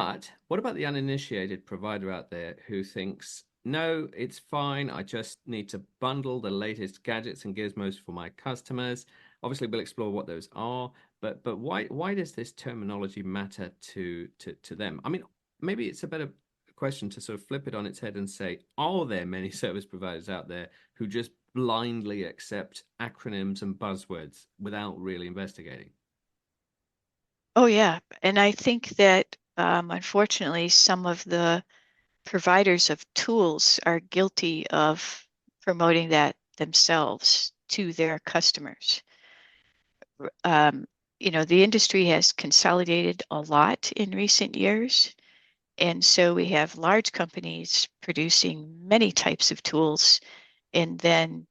But what about the uninitiated provider out there who thinks, no, it's fine. I just need to bundle the latest gadgets and gizmos for my customers. Obviously, we'll explore what those are, but why does this terminology matter to them? I mean, maybe it's a better question to sort of flip it on its head and say, are there many service providers out there who just blindly accept acronyms and buzzwords without really investigating? Oh, yeah. And I think that unfortunately, some of the providers of tools are guilty of promoting that themselves to their customers. Um, the industry has consolidated a lot in recent years. And so we have large companies producing many types of tools. And then,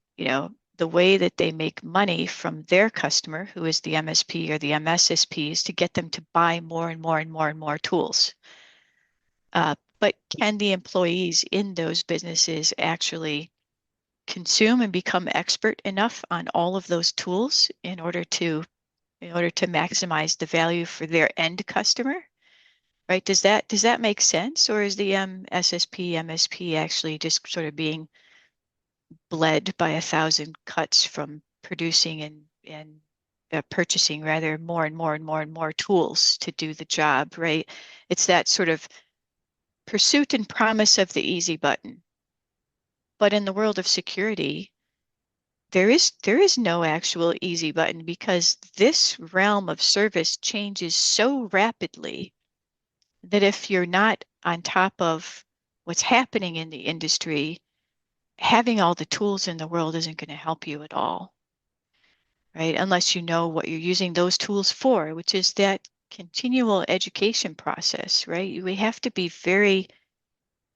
the way that they make money from their customer, who is the MSP or the MSSP, is to get them to buy more and more and more and more tools. But can the employees in those businesses actually consume and become expert enough on all of those tools in order to maximize the value for their end customer? Right? Does that make sense, or is the SSP MSP actually just sort of being bled by 1,000 cuts from producing and purchasing rather more and more and more and more tools to do the job, right? It's that sort of pursuit and promise of the easy button. But in the world of security, there is no actual easy button because this realm of service changes so rapidly that if you're not on top of what's happening in the industry, having all the tools in the world isn't going to help you at all, right? Unless you know what you're using those tools for, which is that continual education process, right? We have to be very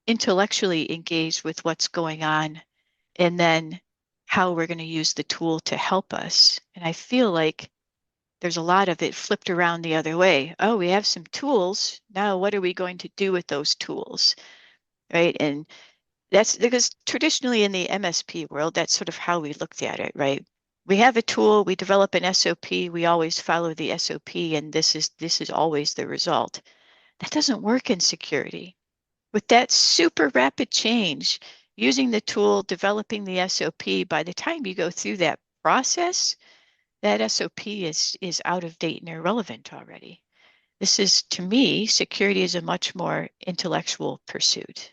intellectually engaged with what's going on and then how we're going to use the tool to help us. And I feel like there's a lot of it flipped around the other way. Oh, we have some tools. Now, what are we going to do with those tools? Right. And that's because traditionally in the MSP world, that's sort of how we looked at it, right? We have a tool, we develop an SOP, we always follow the SOP, and this is always the result. That doesn't work in security. With that super rapid change, using the tool, developing the SOP, by the time you go through that process, that SOP is out of date and irrelevant already. This is, to me, security is a much more intellectual pursuit.